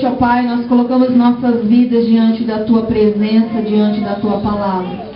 ó Pai, nós colocamos nossas vidas diante da Tua presença, diante da Tua palavra.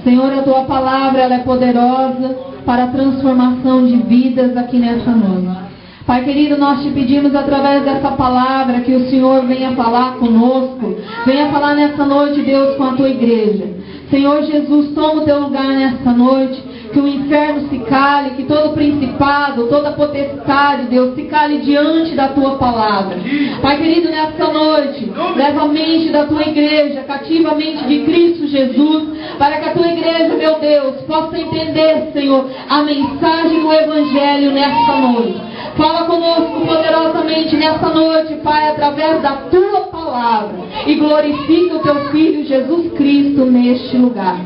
Senhor, a Tua palavra ela é poderosa para a transformação de vidas aqui nessa noite. Pai querido, nós te pedimos através dessa palavra que o Senhor venha falar conosco, venha falar nessa noite, Deus, com a Tua igreja. Senhor Jesus, toma o Teu lugar nessa noite, que o inferno se cale, que todo principado, toda potestade, Deus, se cale diante da Tua palavra. Pai querido, nessa noite, leva a mente da Tua igreja, cativa a mente de Cristo Jesus, para que a Tua igreja, meu Deus, possa entender, Senhor, a mensagem do Evangelho nessa noite. Fala conosco poderosamente nessa noite, Pai, através da Tua palavra. E glorifica o Teu Filho Jesus Cristo neste lugar.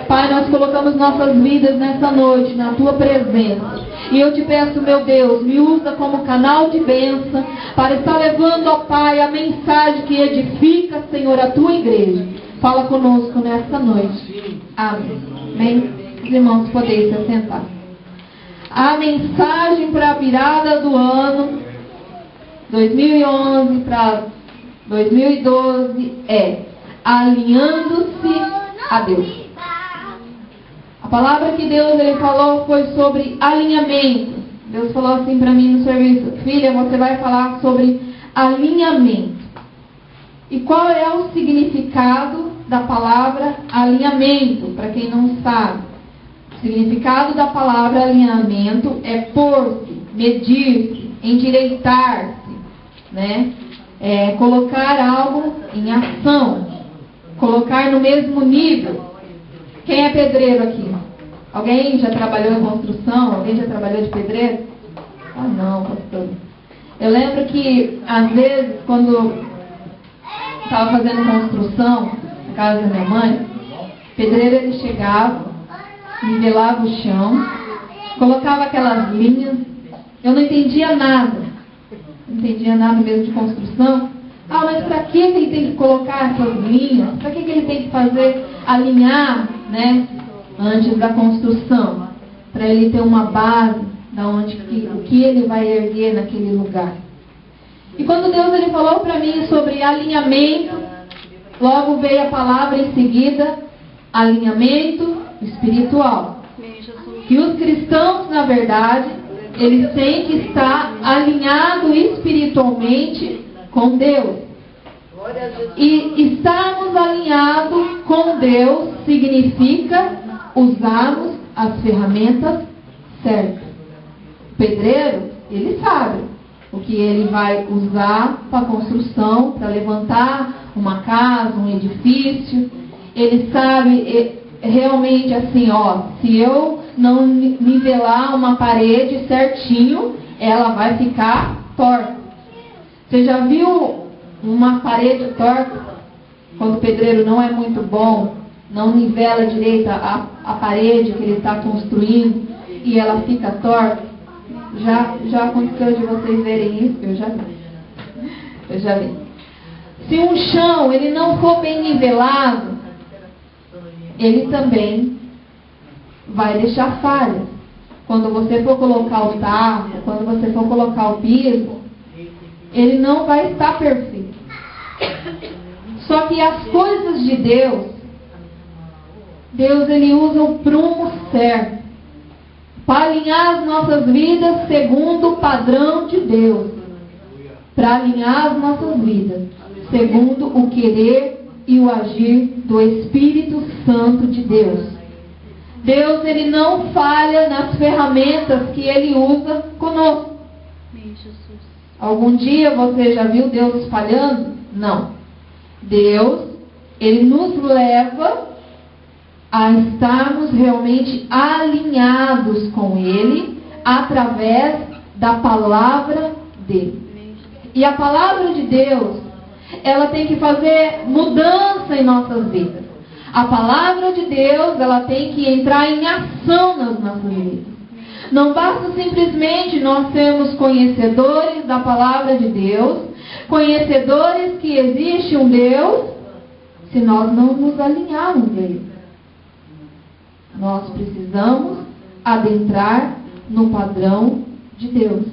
Pai, nós colocamos nossas vidas nessa noite na Tua presença. E eu te peço, meu Deus, me usa como canal de bênção para estar levando, ó Pai, a mensagem que edifica, Senhor, a Tua igreja. Fala conosco nessa noite. Amém. Amém. Os irmãos podem se assentar. A mensagem para a virada do ano 2011 para 2012 é alinhando-se a Deus. A palavra que Deus ele falou foi sobre alinhamento. Deus falou assim para mim no serviço: filha, você vai falar sobre alinhamento. E qual é o significado da palavra alinhamento? Para quem não sabe, o significado da palavra alinhamento é pôr-se, medir-se, endireitar-se, né? Colocar algo em ação, colocar no mesmo nível. Quem é pedreiro aqui? Alguém já trabalhou em construção? Alguém já trabalhou de pedreiro? Ah, não, pastor. Eu lembro que, às vezes, quando estava fazendo construção na casa da minha mãe, o pedreiro ele chegava, nivelava o chão, colocava aquelas linhas. Eu não entendia nada. Não entendia nada mesmo de construção. Ah, mas para que ele tem que colocar essas linhas? Para que ele tem que fazer, alinhar, né, antes da construção? Para ele ter uma base da onde o que ele vai erguer naquele lugar. E quando Deus ele falou para mim sobre alinhamento, logo veio a palavra em seguida, alinhamento espiritual. Que os cristãos, na verdade, eles têm que estar alinhados espiritualmente com Deus. E estarmos alinhados com Deus significa usarmos as ferramentas certas. O pedreiro, ele sabe o que ele vai usar para a construção, para levantar uma casa, um edifício. Ele sabe realmente assim, ó, se eu não nivelar uma parede certinho, ela vai ficar torta. Você já viu uma parede torta? Quando o pedreiro não é muito bom, não nivela direito a parede que ele está construindo e ela fica torta? Já aconteceu de vocês verem isso? Eu já vi. Se um chão ele não for bem nivelado, ele também vai deixar falhas. Quando você for colocar o taco, quando você for colocar o piso, ele não vai estar perfeito. Só que as coisas de Deus ele usa o prumo certo para alinhar as nossas vidas segundo o padrão de Deus. Para alinhar as nossas vidas segundo o querer e o agir do Espírito Santo de Deus. Deus, ele não falha nas ferramentas que ele usa conosco. Algum dia você já viu Deus falhando? Não. Deus, ele nos leva a estarmos realmente alinhados com ele através da palavra dele. E a palavra de Deus, ela tem que fazer mudança em nossas vidas. A palavra de Deus, ela tem que entrar em ação nas nossas vidas. Não basta simplesmente nós sermos conhecedores da palavra de Deus, conhecedores que existe um Deus, se nós não nos alinharmos a Ele. Nós precisamos adentrar no padrão de Deus.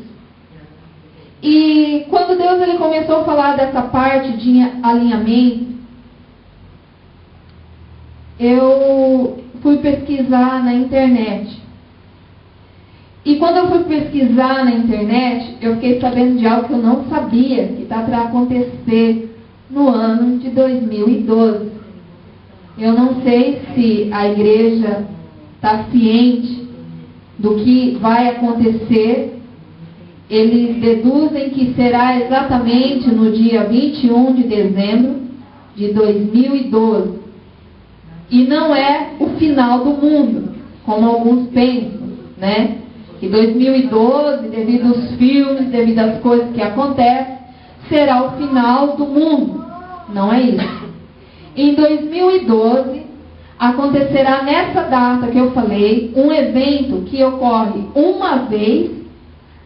E quando Deus ele começou a falar dessa parte de alinhamento, eu fui pesquisar na internet. E quando eu fui pesquisar na internet, eu fiquei sabendo de algo que eu não sabia que está para acontecer no ano de 2012. Eu não sei se a igreja está ciente do que vai acontecer. Eles deduzem que será exatamente no dia 21 de dezembro de 2012. E não é o final do mundo, como alguns pensam, né? Que 2012, devido aos filmes, devido às coisas que acontecem, será o final do mundo. Não é isso. Em 2012, acontecerá nessa data que eu falei, um evento que ocorre uma vez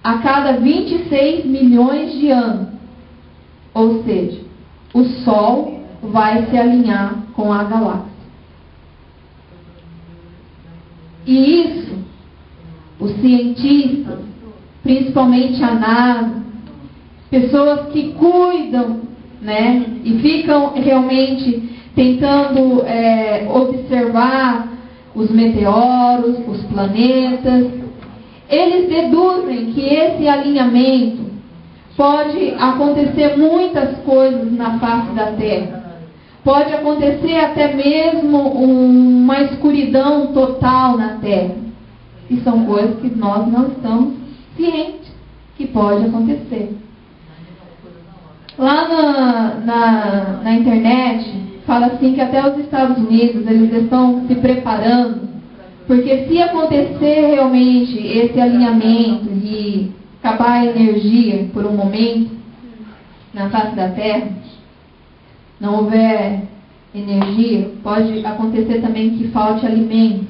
a cada 26 milhões de anos. Ou seja, o Sol vai se alinhar com a galáxia. E isso, os cientistas, principalmente a NASA, pessoas que cuidam, né, e ficam realmente tentando observar os meteoros, os planetas, eles deduzem que esse alinhamento pode acontecer muitas coisas na face da Terra. Pode acontecer até mesmo uma escuridão total na Terra. E são coisas que nós não estamos cientes que pode acontecer. Lá na internet, fala assim que até os Estados Unidos, eles estão se preparando, porque se acontecer realmente esse alinhamento e acabar a energia por um momento na face da Terra, não houver energia, pode acontecer também que falte alimento.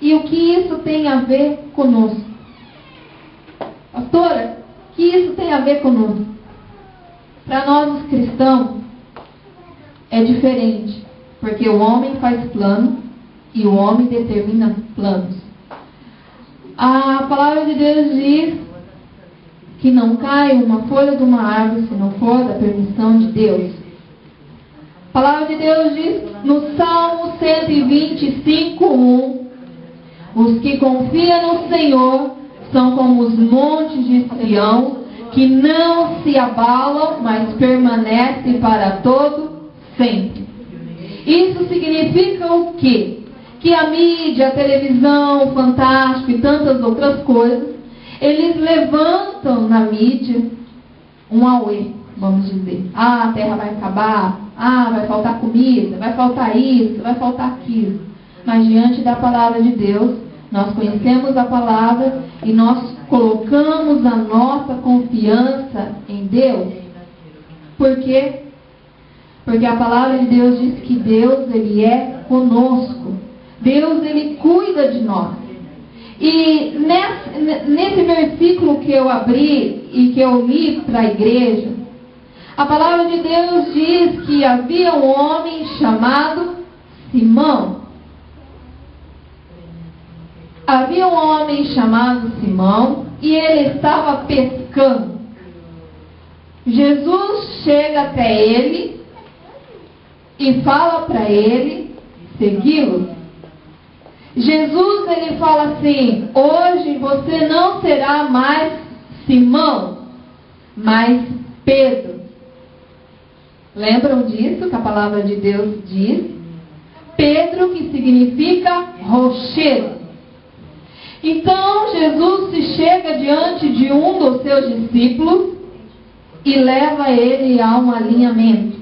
E o que isso tem a ver conosco? Pastora, o que isso tem a ver conosco? Para nós os cristãos, é diferente, porque o homem faz plano e o homem determina planos. A palavra de Deus diz que não cai uma folha de uma árvore se não for da permissão de Deus. A palavra de Deus diz no Salmo 125:1: os que confiam no Senhor são como os montes de Sião, que não se abalam, mas permanecem para todo sempre. Isso significa o quê? Que a mídia, a televisão, o Fantástico e tantas outras coisas, eles levantam na mídia um auê, vamos dizer. Ah, a terra vai acabar, vai faltar comida, vai faltar isso, vai faltar aquilo. Mas diante da palavra de Deus, nós conhecemos a palavra e nós colocamos a nossa confiança em Deus. Por quê? Porque a palavra de Deus diz que Deus, Ele é conosco. Deus, Ele cuida de nós. E nesse versículo que eu abri e que eu li para a igreja, a palavra de Deus diz que havia um homem chamado Simão. Havia um homem chamado Simão e ele estava pescando. Jesus chega até ele e fala para ele segui-lo. Jesus, ele fala assim: hoje você não será mais Simão, mas Pedro. Lembram disso que a palavra de Deus diz? Pedro, que significa rochedo. Então Jesus se chega diante de um dos seus discípulos e leva ele a um alinhamento.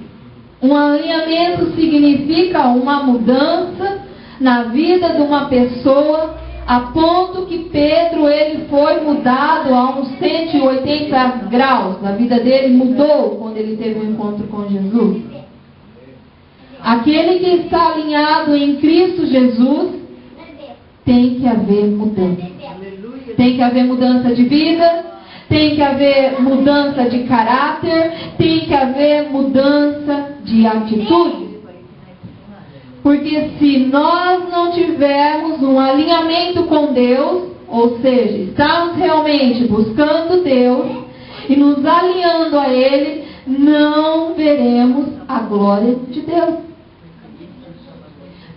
Um alinhamento significa uma mudança na vida de uma pessoa, a ponto que Pedro, ele foi mudado a uns 180 graus. A vida dele mudou quando ele teve um encontro com Jesus. Aquele que está alinhado em Cristo Jesus, tem que haver mudança. Tem que haver mudança de vida, tem que haver mudança de caráter, tem que haver mudança de atitude. Porque se nós não tivermos um alinhamento com Deus, ou seja, estamos realmente buscando Deus e nos alinhando a Ele, não veremos a glória de Deus.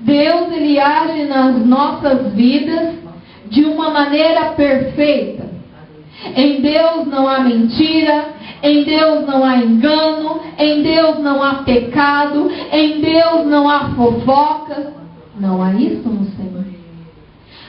Deus, Ele age nas nossas vidas de uma maneira perfeita. Em Deus não há mentira, em Deus não há engano, em Deus não há pecado, em Deus não há fofoca. Não há isso no Senhor.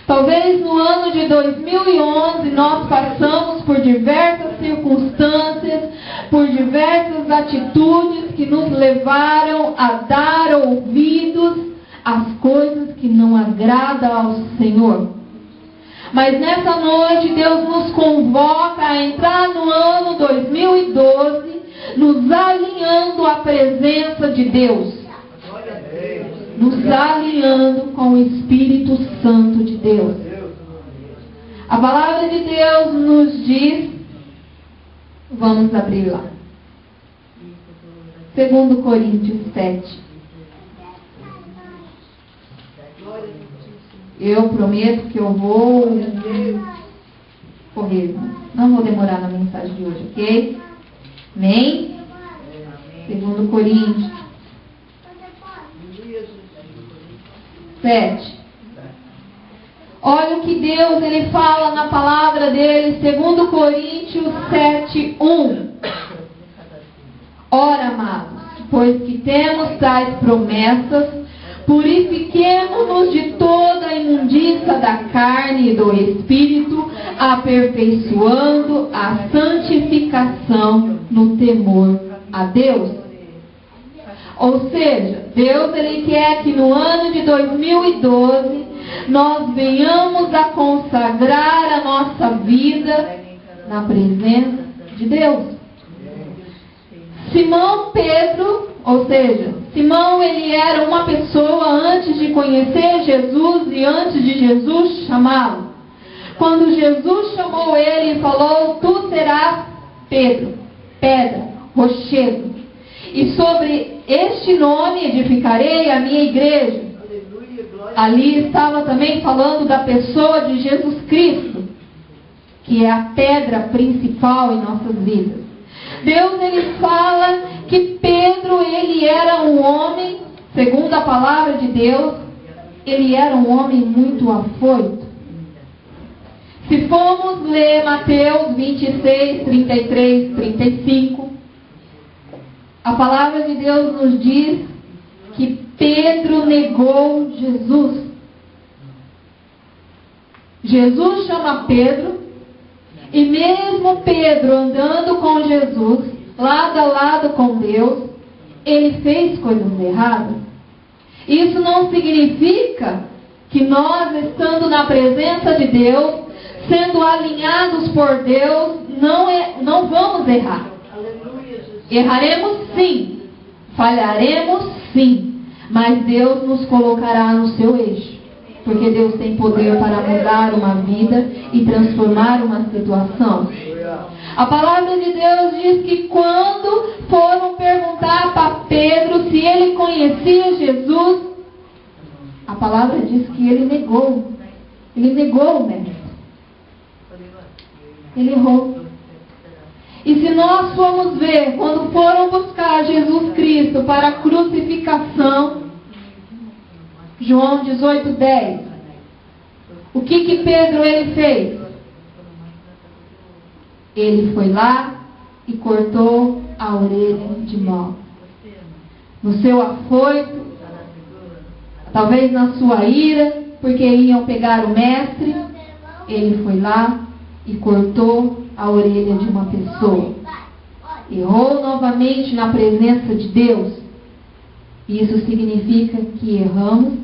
Talvez no ano de 2011 nós passamos por diversas circunstâncias, por diversas atitudes que nos levaram a dar ouvidos às coisas que não agradam ao Senhor. Mas nessa noite Deus nos convoca a entrar no ano 2012, nos alinhando à presença de Deus. Nos alinhando com o Espírito Santo de Deus. A palavra de Deus nos diz, vamos abrir lá, 2 Coríntios 7. Eu prometo que eu vou correr. Não vou demorar na mensagem de hoje, ok? Amém? 2 Coríntios 7. Olha o que Deus ele fala na palavra dele, 2 Coríntios 7, 1. Ora, amados, pois que temos tais promessas, purifiquemo-nos de toda a imundícia da carne e do espírito, aperfeiçoando a santificação no temor a Deus. Ou seja, Deus ele quer que no ano de 2012 nós venhamos a consagrar a nossa vida na presença de Deus. Simão Pedro, ou seja, Simão ele era uma pessoa antes de conhecer Jesus e antes de Jesus chamá-lo. Quando Jesus chamou ele e falou, tu serás Pedro, pedra, rochedo. E sobre este nome edificarei a minha igreja. Ali estava também falando da pessoa de Jesus Cristo, que é a pedra principal em nossas vidas. Deus ele fala que Pedro ele era um homem, segundo a palavra de Deus, ele era um homem muito afoito. Se formos ler Mateus 26, 33, 35, a palavra de Deus nos diz que Pedro negou Jesus. Jesus chama Pedro, e mesmo Pedro andando com Jesus, lado a lado com Deus, ele fez coisas erradas. Isso não significa que nós, estando na presença de Deus, sendo alinhados por Deus, não vamos errar. Erraremos sim, falharemos sim, mas Deus nos colocará no seu eixo, porque Deus tem poder para mudar uma vida e transformar uma situação. A palavra de Deus diz que quando foram perguntar para Pedro se ele conhecia Jesus, a palavra diz que ele negou o mestre. Ele errou. E se nós formos ver, quando foram buscar Jesus Cristo para a crucificação, João 18:10, o que Pedro ele fez? Ele foi lá e cortou a orelha de Malco. No seu afoito, talvez na sua ira, porque iam pegar o mestre, ele foi lá e cortou a orelha de uma pessoa. Errou novamente na presença de Deus. Isso significa que erramos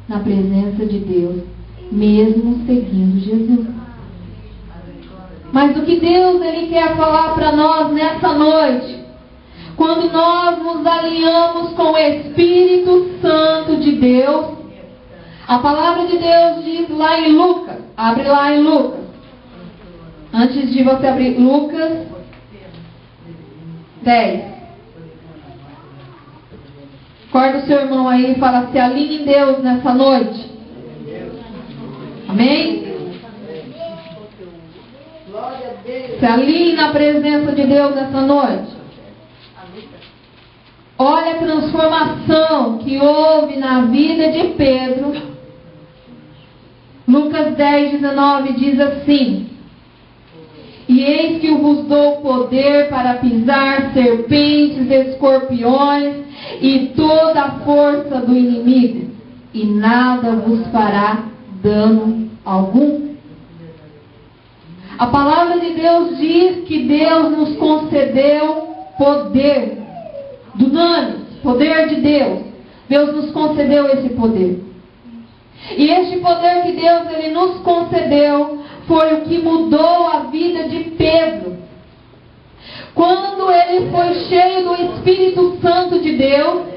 na presença de Deus, mesmo seguindo Jesus. Mas o que Deus ele quer falar para nós nessa noite, quando nós nos alinhamos com o Espírito Santo de Deus, a palavra de Deus diz lá em Lucas, abre lá em Lucas. Antes de você abrir, Lucas 10. Acorda o seu irmão aí e fala, se alinhe em Deus nessa noite. Amém? Se alinhe na presença de Deus nessa noite. Olha a transformação que houve na vida de Pedro. Lucas 10:19 diz assim: E eis que vos dou poder para pisar serpentes, escorpiões e toda a força do inimigo, e nada vos fará dano algum. A palavra de Deus diz que Deus nos concedeu poder. Dunamis, poder de Deus. Deus nos concedeu esse poder. E este poder que Deus ele nos concedeu foi o que mudou a vida de Pedro. Quando ele foi cheio do Espírito Santo de Deus,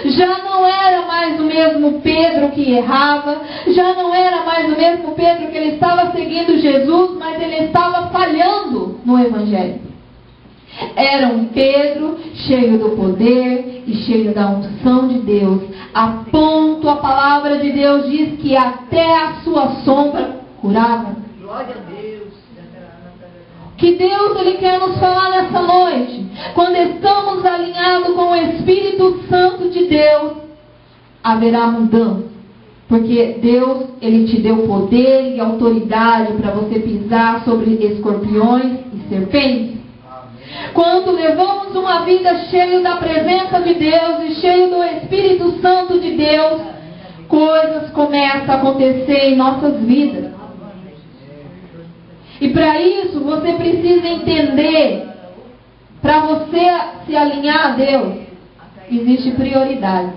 já não era mais o mesmo Pedro que errava, já não era mais o mesmo Pedro que ele estava seguindo Jesus, mas ele estava falhando no Evangelho. Era um Pedro cheio do poder e cheio da unção de Deus, a ponto a palavra de Deus diz que até a sua sombra curava. Glória a Deus. Que Deus ele quer nos falar nessa noite, quando estamos alinhados com o Espírito Santo de Deus, haverá mudança, porque Deus ele te deu poder e autoridade para você pisar sobre escorpiões e serpentes. Quando levamos uma vida cheia da presença de Deus e cheio do Espírito Santo de Deus, coisas começam a acontecer em nossas vidas. E para isso você precisa entender, para você se alinhar a Deus, existe prioridade.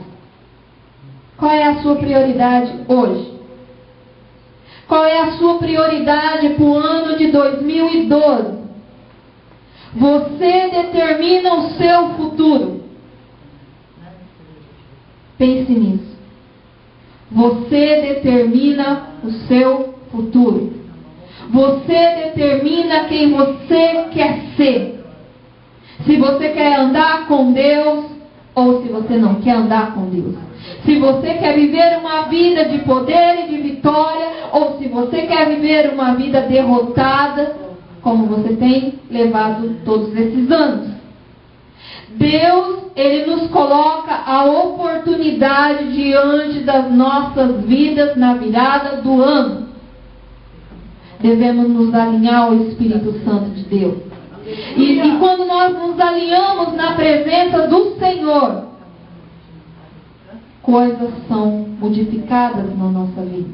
Qual é a sua prioridade hoje? Qual é a sua prioridade para o ano de 2012? Você determina o seu futuro. Pense nisso. Você determina o seu futuro. Você determina quem você quer ser. Se você quer andar com Deus ou se você não quer andar com Deus. Se você quer viver uma vida de poder e de vitória ou se você quer viver uma vida derrotada, como você tem levado todos esses anos. Deus, ele nos coloca a oportunidade diante das nossas vidas na virada do ano. Devemos nos alinhar ao Espírito Santo de Deus. E quando nós nos alinhamos na presença do Senhor, coisas são modificadas na nossa vida.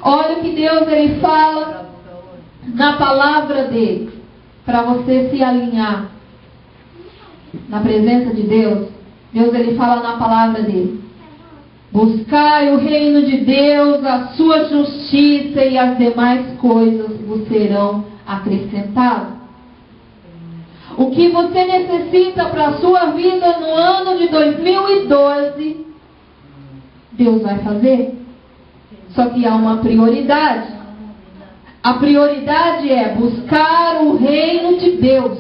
Olha o que Deus ele fala na palavra dele, para você se alinhar na presença de Deus. Deus ele fala na palavra dele: buscai o reino de Deus, a sua justiça, e as demais coisas vos serão acrescentadas. O que você necessita para a sua vida no ano de 2012, Deus vai fazer. Só que há uma prioridade. A prioridade é buscar o reino de Deus.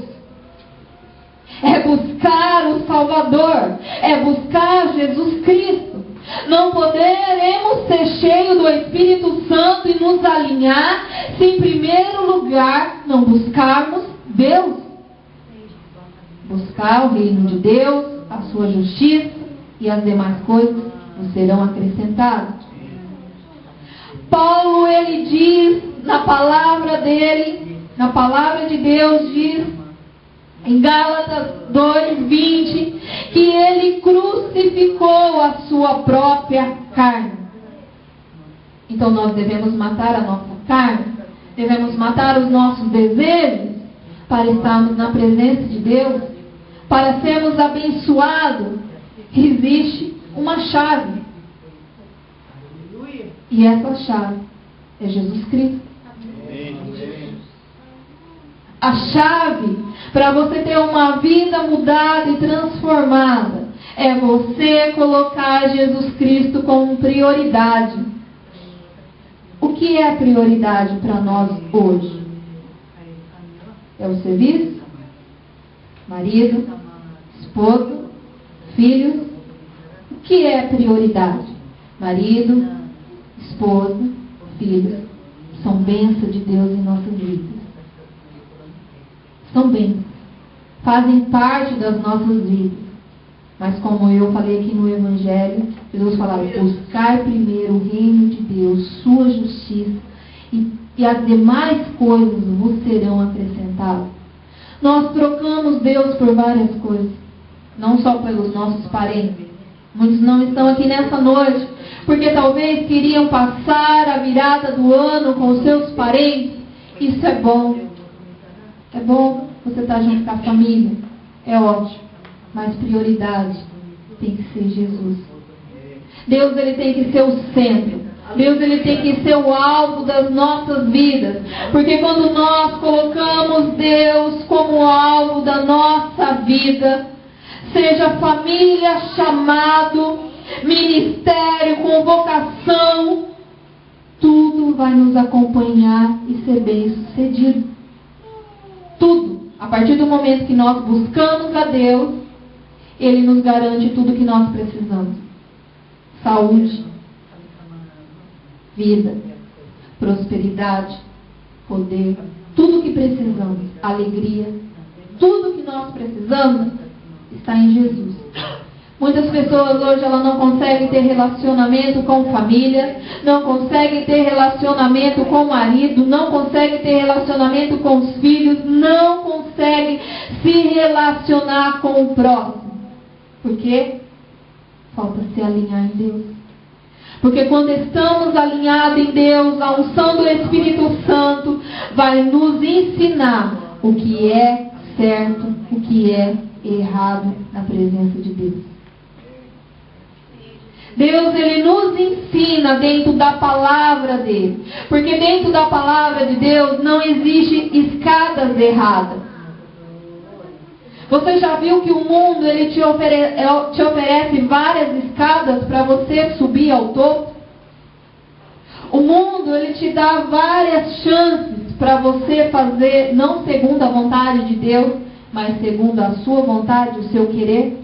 É buscar o Salvador. É buscar Jesus Cristo. Não poderemos ser cheios do Espírito Santo e nos alinhar se em primeiro lugar não buscarmos Deus. Buscar o reino de Deus, a sua justiça, e as demais coisas nos serão acrescentadas. Paulo ele diz na palavra dele, na palavra de Deus, diz em Gálatas 2:20, que ele crucificou a sua própria carne. Então nós devemos matar a nossa carne, devemos matar os nossos desejos para estarmos na presença de Deus, para sermos abençoados. Existe uma chave. E essa chave é Jesus Cristo. A chave para você ter uma vida mudada e transformada é você colocar Jesus Cristo como prioridade. O que é prioridade para nós hoje? É o serviço? Marido? Esposa? Filhos? O que é prioridade? Marido? Esposa? Filhos? São bênçãos de Deus em nossas vidas. são bênçãos, fazem parte das nossas vidas. Mas como eu falei aqui no Evangelho, Jesus falava: buscar primeiro o reino de Deus, sua justiça, e as demais coisas vos serão acrescentadas. Nós trocamos Deus por várias coisas, não só pelos nossos parentes. Muitos não estão aqui nessa noite porque talvez queriam passar a virada do ano com os seus parentes. Isso é bom. É bom você estar junto com a família. É ótimo. Mas prioridade tem que ser Jesus. Deus, ele tem que ser o centro. Deus, ele tem que ser o alvo das nossas vidas. Porque quando nós colocamos Deus como alvo da nossa vida, seja família, chamado, ministério, convocação, tudo vai nos acompanhar e ser bem sucedido. Tudo. A partir do momento que nós buscamos a Deus, Ele nos garante tudo que nós precisamos. Saúde, vida, prosperidade, poder, tudo que precisamos, alegria, tudo que nós precisamos está em Jesus. Muitas pessoas hoje elas não conseguem ter relacionamento com família, não conseguem ter relacionamento com o marido, não conseguem ter relacionamento com os filhos, não conseguem se relacionar com o próximo. Por quê? Falta se alinhar em Deus. Porque quando estamos alinhados em Deus, a unção do Espírito Santo vai nos ensinar o que é certo, o que é errado na presença de Deus. Deus, ele nos ensina dentro da palavra dele. Porque dentro da palavra de Deus não existe escadas erradas. Você já viu que o mundo ele te oferece várias escadas para você subir ao topo? O mundo ele te dá várias chances para você fazer, não segundo a vontade de Deus, mas segundo a sua vontade, o seu querer.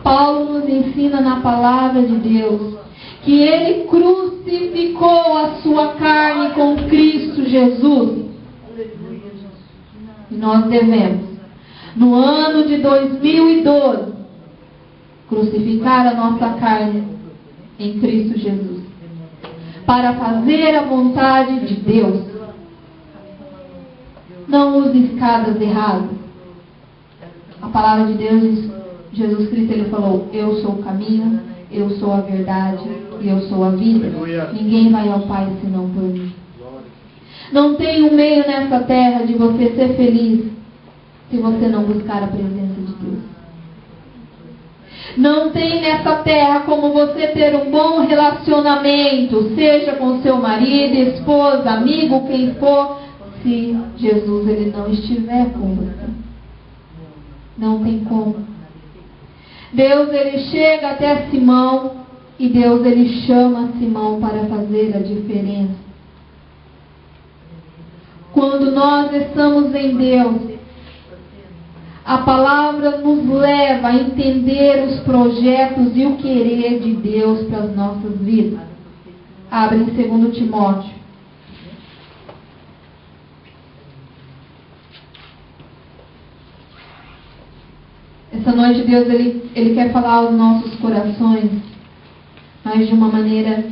Paulo nos ensina na palavra de Deus que ele crucificou a sua carne com Cristo Jesus. E nós devemos, no ano de 2012, crucificar a nossa carne em Cristo Jesus, para fazer a vontade de Deus. Não use escadas erradas. A palavra de Deus diz, Jesus Cristo, ele falou: eu sou o caminho, eu sou a verdade e eu sou a vida. Ninguém vai ao Pai senão por mim. Não tem um meio nessa terra de você ser feliz se você não buscar a presença de Deus. Não tem nessa terra como você ter um bom relacionamento, seja com seu marido, esposa, amigo, quem for, se Jesus ele não estiver com você. Não tem como. Deus ele chega até Simão e Deus ele chama Simão para fazer a diferença. Quando nós estamos em Deus, a palavra nos leva a entender os projetos e o querer de Deus para as nossas vidas. Abre em 2 Timóteo. Essa noite Deus ele quer falar aos nossos corações, mas de uma maneira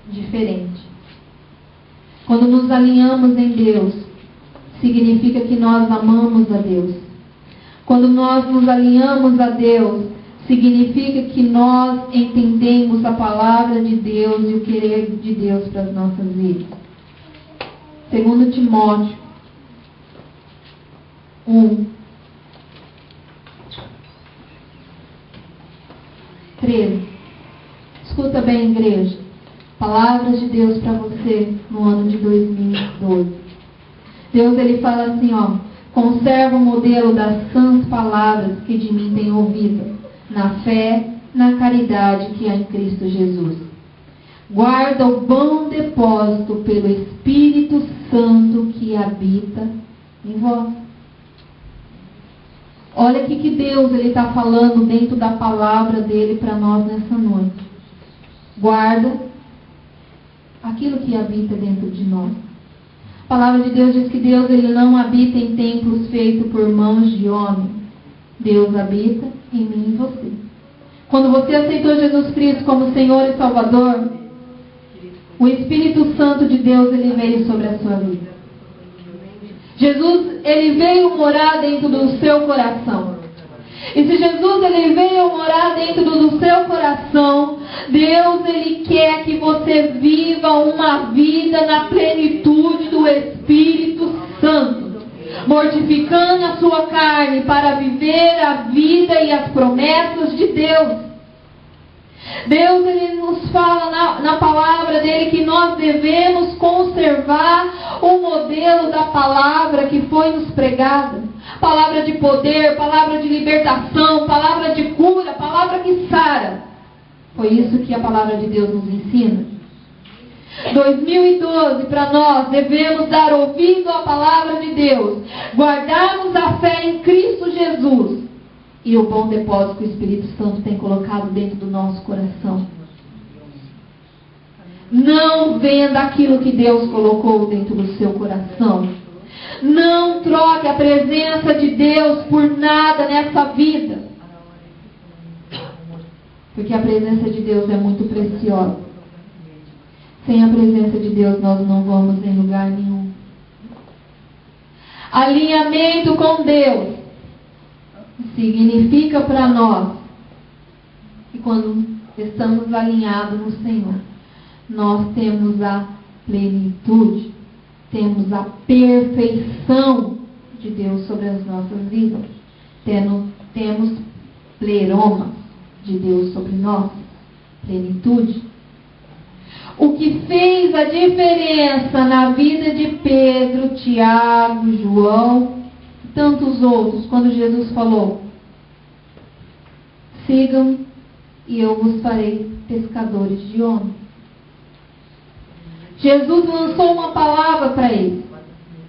diferente. Quando nos alinhamos em Deus, significa que nós amamos a Deus. Quando nós nos alinhamos a Deus, significa que nós entendemos a palavra de Deus e o querer de Deus para as nossas vidas. 2 Timóteo 1, 13. Escuta bem, igreja. Palavras de Deus para você no ano de 2012. Deus ele fala assim, ó: conserva o modelo das sãs palavras que de mim tem ouvido, na fé, na caridade que há em Cristo Jesus. Guarda o bom depósito pelo Espírito Santo que habita em vós. Olha o que Deus está falando dentro da palavra dele para nós nessa noite. Guarda aquilo que habita dentro de nós. A palavra de Deus diz que Deus ele não habita em templos feitos por mãos de homem. Deus habita em mim e você. Quando você aceitou Jesus Cristo como Senhor e Salvador, o Espírito Santo de Deus ele veio sobre a sua vida. Jesus ele veio morar dentro do seu coração. E se Jesus ele veio morar dentro do seu coração, Deus ele quer que você viva uma vida na plenitude do Espírito Santo, mortificando a sua carne para viver a vida e as promessas de Deus. Deus ele nos fala na palavra dele que nós devemos conservar o modelo da palavra que foi nos pregada. Palavra de poder, palavra de libertação, palavra de cura, palavra que sara. Foi isso que a palavra de Deus nos ensina. 2012, para nós, devemos dar ouvido à palavra de Deus, guardarmos a fé em Cristo Jesus e o bom depósito que o Espírito Santo tem colocado dentro do nosso coração. Não venda aquilo que Deus colocou dentro do seu coração. Não troque a presença de Deus por nada nessa vida. Porque a presença de Deus é muito preciosa. Sem a presença de Deus nós não vamos em lugar nenhum. Alinhamento com Deus significa para nós que quando estamos alinhados no Senhor, nós temos a plenitude, temos a perfeição de Deus sobre as nossas vidas. Temos pleroma de Deus sobre nós, plenitude. O que fez a diferença na vida de Pedro, Tiago, João e tantos outros, quando Jesus falou: sigam e eu vos farei pescadores de homens. Jesus lançou uma palavra para eles: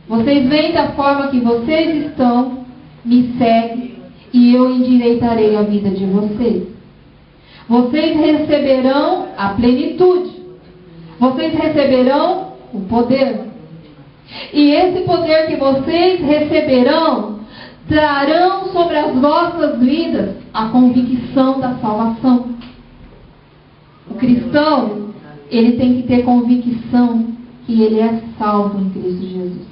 vocês vêm da forma que vocês estão, me seguem e eu endireitarei a vida de vocês. Vocês receberão a plenitude. Vocês receberão o poder. E esse poder que vocês receberão trarão sobre as vossas vidas a convicção da salvação. O cristão, ele tem que ter convicção que ele é salvo em Cristo Jesus.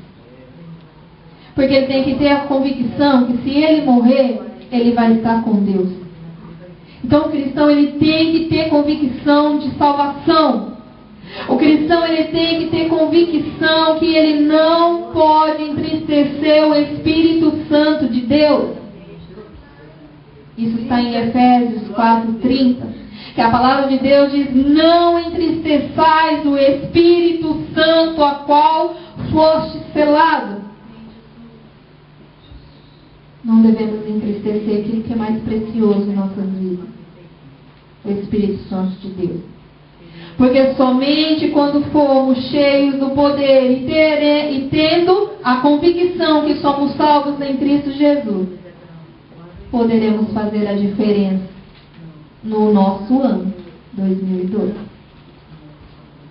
Porque ele tem que ter a convicção que se ele morrer, ele vai estar com Deus. Então o cristão, ele tem que ter convicção de salvação. O cristão ele tem que ter convicção que ele não pode entristecer o Espírito Santo de Deus. Isso está em Efésios 4:30, que a palavra de Deus diz: não entristeçais o Espírito Santo, a qual foste selado. Não devemos entristecer aquilo que é mais precioso em nossas vidas, o Espírito Santo de Deus. Porque somente quando formos cheios do poder e tendo a convicção que somos salvos em Cristo Jesus, poderemos fazer a diferença no nosso ano 2012.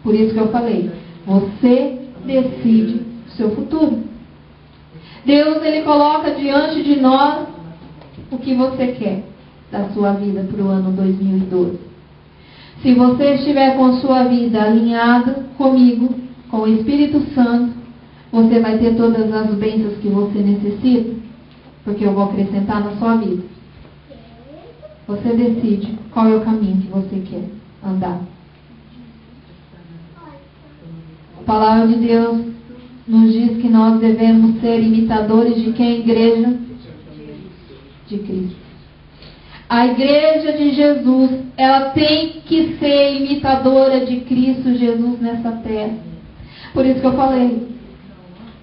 Por isso que eu falei, você decide o seu futuro. Deus ele coloca diante de nós o que você quer da sua vida para o ano 2012. Se você estiver com a sua vida alinhada comigo, com o Espírito Santo, você vai ter todas as bênçãos que você necessita, porque eu vou acrescentar na sua vida. Você decide qual é o caminho que você quer andar. A palavra de Deus nos diz que nós devemos ser imitadores de quem? Igreja de Cristo. A igreja de Jesus, ela tem que ser imitadora de Cristo Jesus nessa terra. Por isso que eu falei,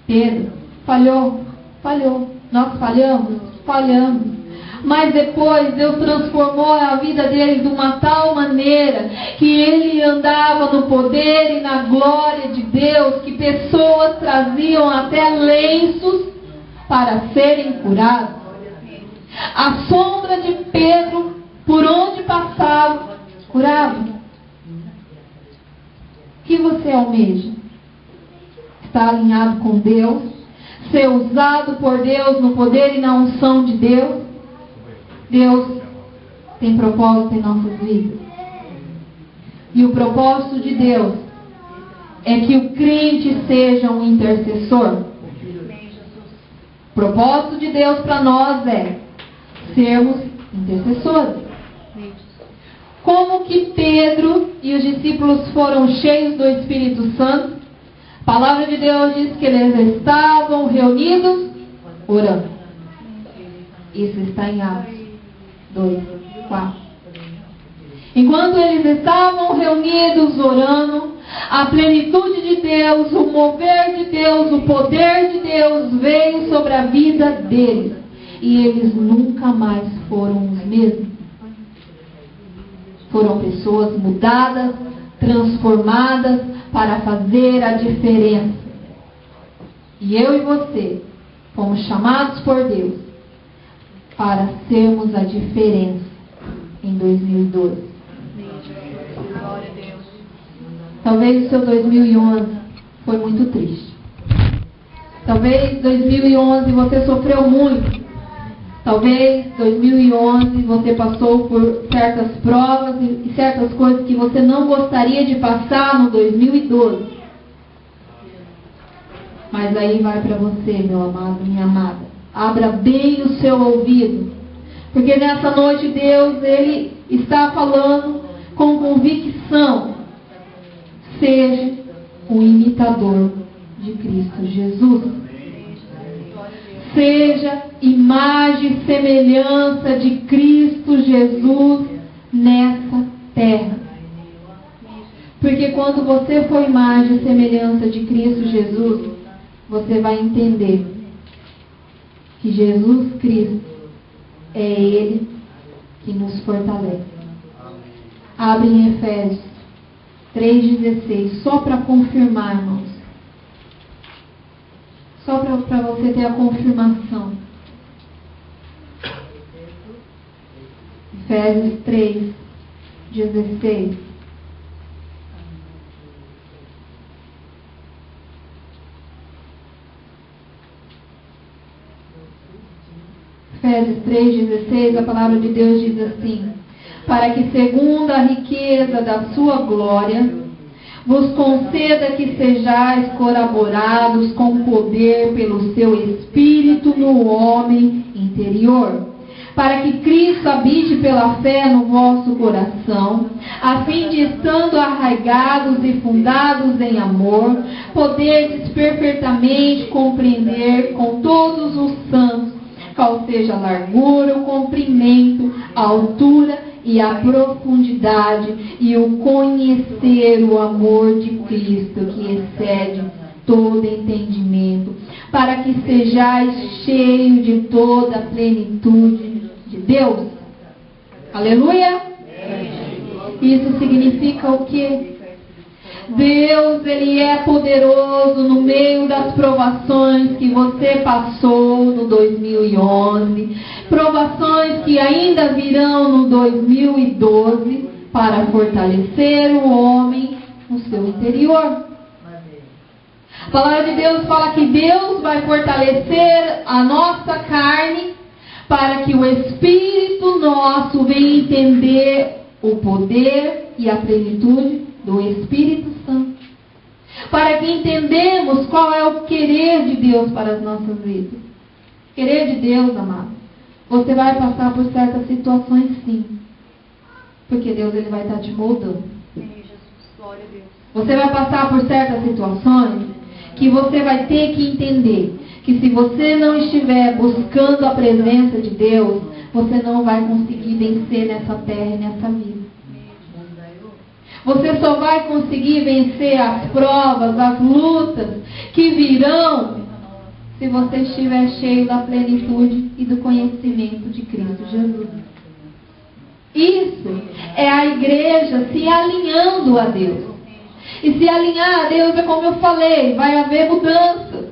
Pedro falhou. Nós falhamos. Mas depois Deus transformou a vida dele de uma tal maneira que ele andava no poder e na glória de Deus, que pessoas traziam até lenços para serem curadas. A sombra de Pedro, por onde passava, curava. O que você almeja? estar alinhado com Deus, ser usado por Deus no poder e na unção de Deus. Deus tem propósito em nossas vidas. E o propósito de Deus é que o crente seja um intercessor. O propósito de Deus para nós é sermos intercessores. Como que Pedro e os discípulos foram cheios do Espírito Santo? A palavra de Deus diz que eles estavam reunidos orando. Isso está em Atos 2:4. Enquanto eles estavam reunidos orando, a plenitude de Deus, o mover de Deus, o poder de Deus veio sobre a vida deles. E eles nunca mais foram os mesmos. Foram pessoas mudadas, transformadas para fazer a diferença. E eu e você fomos chamados por Deus para sermos a diferença em 2012. Talvez o seu 2011 foi muito triste. Talvez 2011 você sofreu muito. Talvez 2011 você passou por certas provas e certas coisas que você não gostaria de passar no 2012. Mas aí vai para você, meu amado, minha amada. Abra bem o seu ouvido. Porque nessa noite Deus, Ele está falando com convicção. Seja um imitador de Cristo Jesus. Seja imagem e semelhança de Cristo Jesus nessa terra. Porque quando você for imagem e semelhança de Cristo Jesus, você vai entender que Jesus Cristo é Ele que nos fortalece. Abre em Efésios 3,16, só para confirmar, irmãos. Só para você ter a confirmação. Efésios 3,16. Efésios 3,16, a palavra de Deus diz assim: para que segundo a riqueza da sua glória vos conceda que sejais colaborados com poder pelo seu Espírito no homem interior, para que Cristo habite pela fé no vosso coração, a fim de, estando arraigados e fundados em amor, poderdes perfeitamente compreender com todos os santos qual seja a largura, o comprimento, a altura e a profundidade, e o conhecer o amor de Cristo, que excede todo entendimento, para que sejais cheios de toda a plenitude de Deus. Aleluia! Isso significa o quê? Deus, Ele é poderoso no meio das provações que você passou no 2011, provações que ainda virão no 2012, para fortalecer o homem no seu interior. A palavra de Deus fala que Deus vai fortalecer a nossa carne, para que o Espírito nosso venha entender o poder e a plenitude do Espírito Santo, para que entendamos qual é o querer de Deus para as nossas vidas. Querer de Deus, amado, você vai passar por certas situações, sim, porque Deus, Ele vai estar te moldando. Você vai passar por certas situações que você vai ter que entender que se você não estiver buscando a presença de Deus, você não vai conseguir vencer nessa terra e nessa vida. Você só vai conseguir vencer as provas, as lutas que virão, se você estiver cheio da plenitude e do conhecimento de Cristo Jesus. Isso é a igreja se alinhando a Deus. E se alinhar a Deus é como eu falei, vai haver mudanças.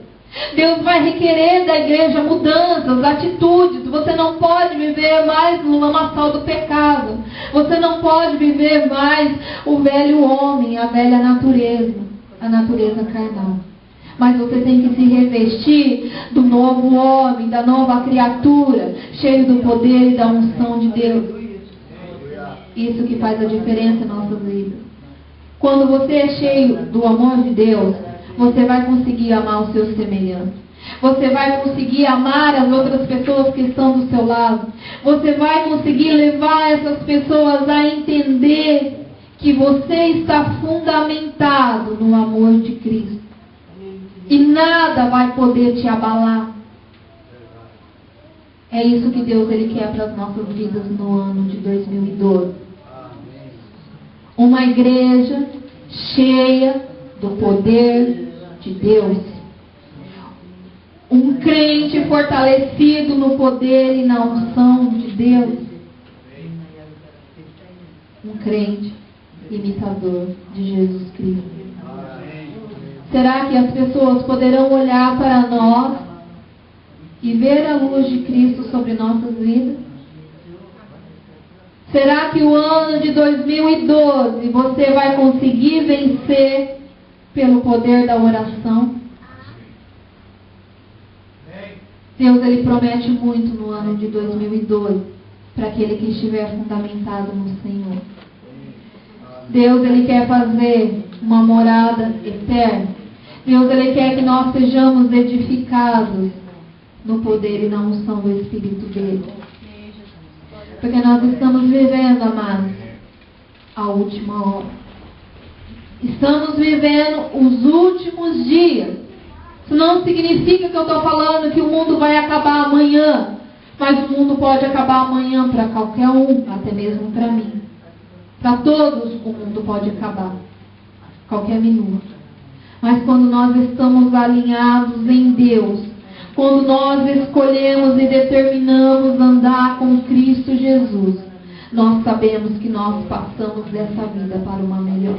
Deus vai requerer da igreja mudanças, atitudes. Você não pode viver mais no lamaçal do pecado. Você não pode viver mais o velho homem, a velha natureza, a natureza carnal. Mas você tem que se revestir do novo homem, da nova criatura, cheio do poder e da unção de Deus. Isso que faz a diferença em nossas vidas. Quando você é cheio do amor de Deus, você vai conseguir amar os seus semelhantes. Você vai conseguir amar as outras pessoas que estão do seu lado. Você vai conseguir levar essas pessoas a entender que você está fundamentado no amor de Cristo. E nada vai poder te abalar. É isso que Deus ele quer para as nossas vidas no ano de 2012. Uma igreja cheia do poder de Deus. Um crente fortalecido no poder e na unção de Deus. Um crente imitador de Jesus Cristo. Será que as pessoas poderão olhar para nós e ver a luz de Cristo sobre nossas vidas? Será que o ano de 2012 você vai conseguir vencer pelo poder da oração? Deus ele promete muito no ano de 2012 para aquele que estiver fundamentado no Senhor. Deus ele quer fazer uma morada eterna. Deus ele quer que nós sejamos edificados no poder e na unção do Espírito dele. Porque nós estamos vivendo, amados, a última hora. Estamos vivendo os últimos dias. Isso não significa que eu estou falando que o mundo vai acabar amanhã. Mas o mundo pode acabar amanhã para qualquer um, até mesmo para mim. Para todos o mundo pode acabar. Qualquer minuto. Mas quando nós estamos alinhados em Deus, quando nós escolhemos e determinamos andar com Cristo Jesus, nós sabemos que nós passamos dessa vida para uma melhor.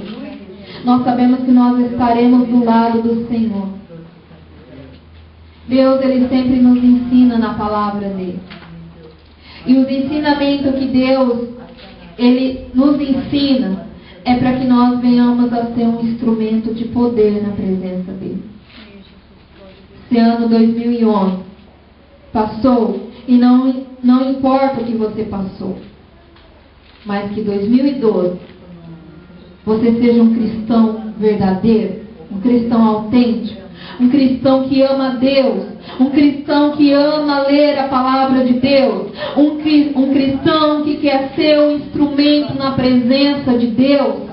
Nós sabemos que nós estaremos do lado do Senhor. Deus, ele sempre nos ensina na palavra dele. E os ensinamentos que Deus, ele nos ensina, é para que nós venhamos a ser um instrumento de poder na presença dele. Esse ano 2011 passou e não importa o que você passou, mas que 2012 você seja um cristão verdadeiro, um cristão autêntico, um cristão que ama Deus, um cristão que ama ler a palavra de Deus, um cristão que quer ser um instrumento na presença de Deus,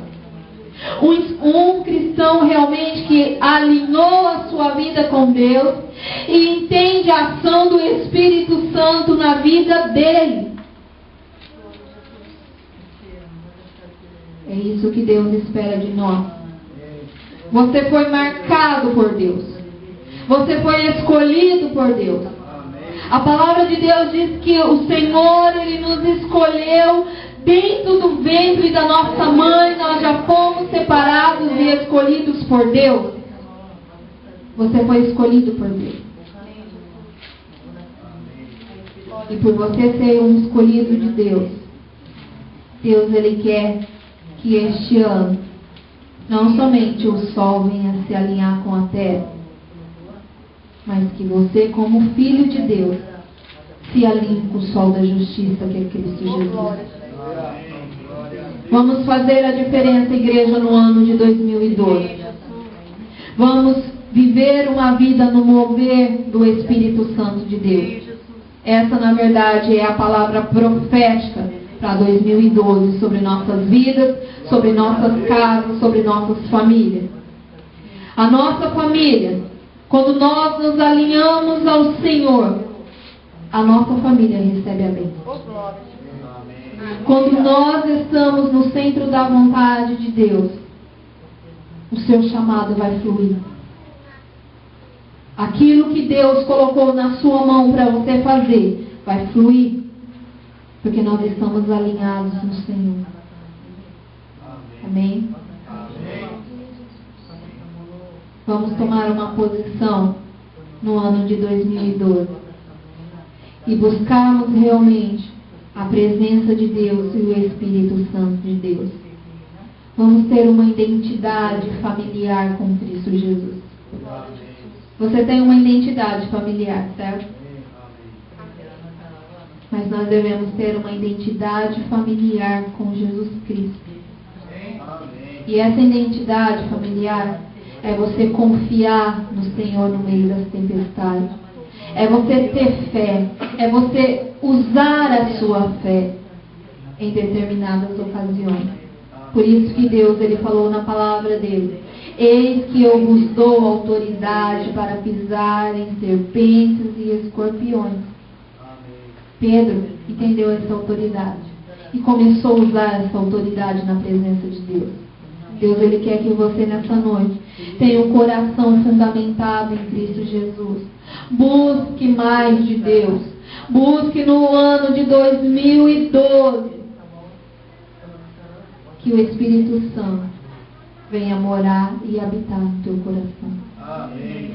um cristão realmente que alinhou a sua vida com Deus e entende a ação do Espírito Santo na vida dele. É isso que Deus espera de nós. Você foi marcado por Deus. Você foi escolhido por Deus. A palavra de Deus diz que o Senhor, ele nos escolheu dentro do ventre da nossa mãe. Nós já fomos separados e escolhidos por Deus. Você foi escolhido por Deus. E por você ser um escolhido de Deus, Deus ele quer que este ano não somente o sol venha se alinhar com a terra, mas que você, como filho de Deus, se alinhe com o sol da justiça, que é Cristo Jesus. Vamos fazer a diferença, igreja, no ano de 2012. Vamos viver uma vida no mover do Espírito Santo de Deus. Essa, na verdade, é a palavra profética para 2012 sobre nossas vidas, sobre nossas casas, sobre nossas famílias. A nossa família, quando nós nos alinhamos ao Senhor, a nossa família recebe a bênção. Quando nós estamos no centro da vontade de Deus, o seu chamado vai fluir. Aquilo que Deus colocou na sua mão para você fazer, vai fluir. Porque nós estamos alinhados no Senhor. Amém? Vamos tomar uma posição no ano de 2012 e buscarmos realmente a presença de Deus e o Espírito Santo de Deus. Vamos ter uma identidade familiar com Cristo Jesus. Você tem uma identidade familiar, certo? Mas nós devemos ter uma identidade familiar com Jesus Cristo. E essa identidade familiar é você confiar no Senhor no meio das tempestades. É você ter fé. É você usar a sua fé em determinadas ocasiões. Por isso que Deus, Ele falou na palavra dele: eis que eu vos dou autoridade para pisar em serpentes e escorpiões. Pedro entendeu essa autoridade e começou a usar essa autoridade na presença de Deus. Deus, Ele quer que você nessa noite tenha um coração fundamentado em Cristo Jesus. Busque mais de Deus. Busque no ano de 2012 que o Espírito Santo venha morar e habitar no teu coração. Amém.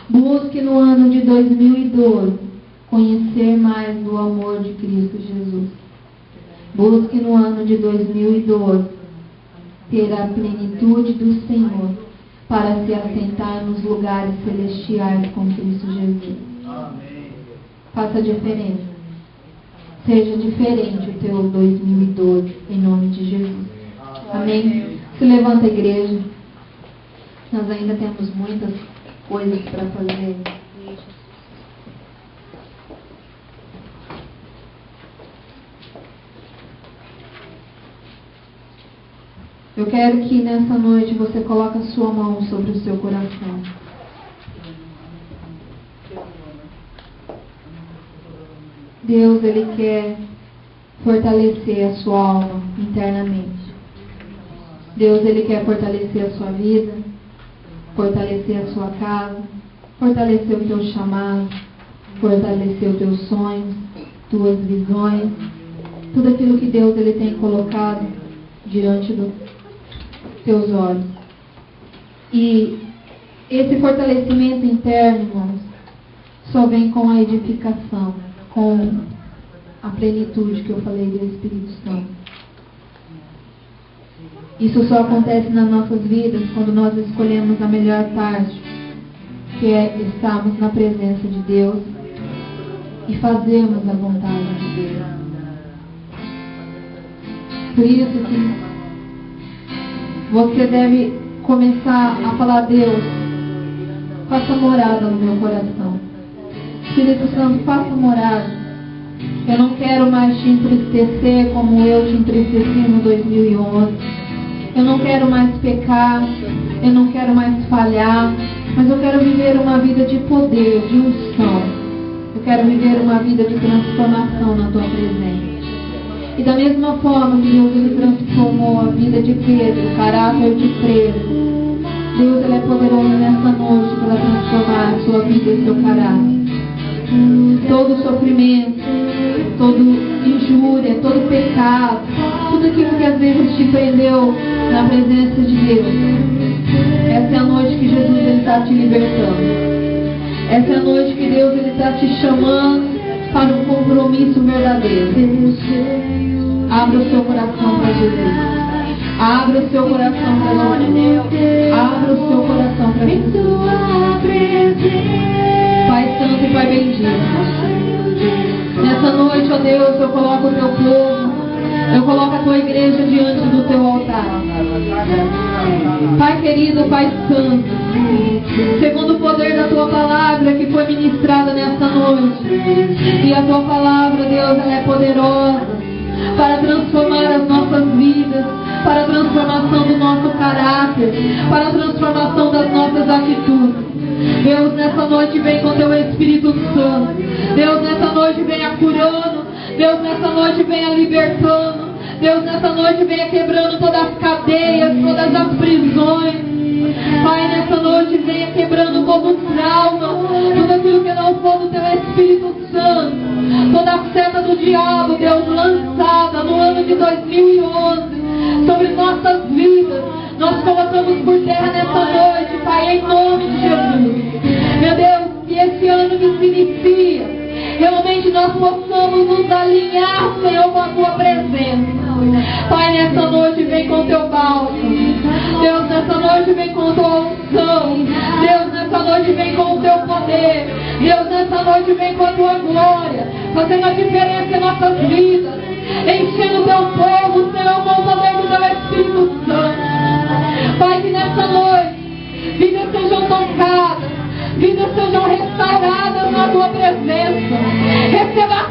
Busque no ano de 2012 conhecer mais do amor de Cristo Jesus. Busque no ano de 2012 ter a plenitude do Senhor para se assentar nos lugares celestiais com Cristo Jesus. Amém. Faça diferença. Seja diferente o teu 2012 em nome de Jesus. Amém? Se levanta, igreja. Nós ainda temos muitas coisas para fazer. Eu quero que nessa noite você coloque a sua mão sobre o seu coração. Deus, Ele quer fortalecer a sua alma internamente. Deus, Ele quer fortalecer a sua vida, fortalecer a sua casa, fortalecer o teu chamado, fortalecer os teus sonhos, tuas visões, tudo aquilo que Deus, Ele tem colocado diante dos teus olhos. E esse fortalecimento interno, irmãos, só vem com a edificação, com a plenitude que eu falei do Espírito Santo. Isso só acontece nas nossas vidas quando nós escolhemos a melhor parte, que é estarmos na presença de Deus e fazermos a vontade de Deus. Por isso que você deve começar a falar: Deus, faça morada no meu coração. Espírito Santo, faça morada. Eu não quero mais te entristecer como eu te entristeci no 2011. Eu não quero mais pecar, eu não quero mais falhar, mas eu quero viver uma vida de poder, de unção. Eu quero viver uma vida de transformação na tua presença. E da mesma forma que Deus, Ele transformou a vida de Pedro, o caráter de Pedro, Deus, Ele é poderoso nessa noite para transformar a sua vida e o seu caráter. Todo sofrimento, toda injúria, todo pecado, tudo aquilo que às vezes te prendeu na presença de Deus, essa é a noite que Jesus, Ele está te libertando. Essa é a noite que Deus, Ele está te chamando para um compromisso verdadeiro. Abra o seu coração para Jesus. Abra o seu coração para Jesus. Abra o seu coração para Jesus. Pai Santo e Pai bendito, nessa noite, ó Deus, eu coloco o teu povo, eu coloco a tua igreja diante do teu altar. Pai querido, Pai Santo, segundo o poder da tua palavra que foi ministrada nessa noite, e a tua palavra, Deus, ela é poderosa para transformar as nossas vidas, para a transformação do nosso caráter, para a transformação das nossas atitudes. Deus, nessa noite vem com teu Espírito Santo. Deus, nessa noite venha curando. Deus, nessa noite venha libertando. Deus, nessa noite venha quebrando todas as cadeias, todas as prisões. Pai, nessa noite venha quebrando todo o trauma, tudo aquilo que não for do teu Espírito Santo, toda a seta do diabo, Deus, lançada no ano de 2011 sobre nossas vidas. Nós colocamos por terra nessa noite, Pai, em nome de Jesus. Meu Deus, que esse ano que se inicia, realmente nós possamos nos alinhar, Senhor, com a tua presença. Pai, nessa noite vem com teu bálsamo. Deus, nessa noite vem com tua unção. Deus, nessa noite vem com o teu poder. Deus, nessa noite vem com a tua glória, fazendo a diferença em nossas vidas, enchendo o teu povo, Senhor, com o poder do teu Espírito Santo. Pai, que nessa noite vidas sejam tocadas, vidas sejam restauradas na tua presença. Receba a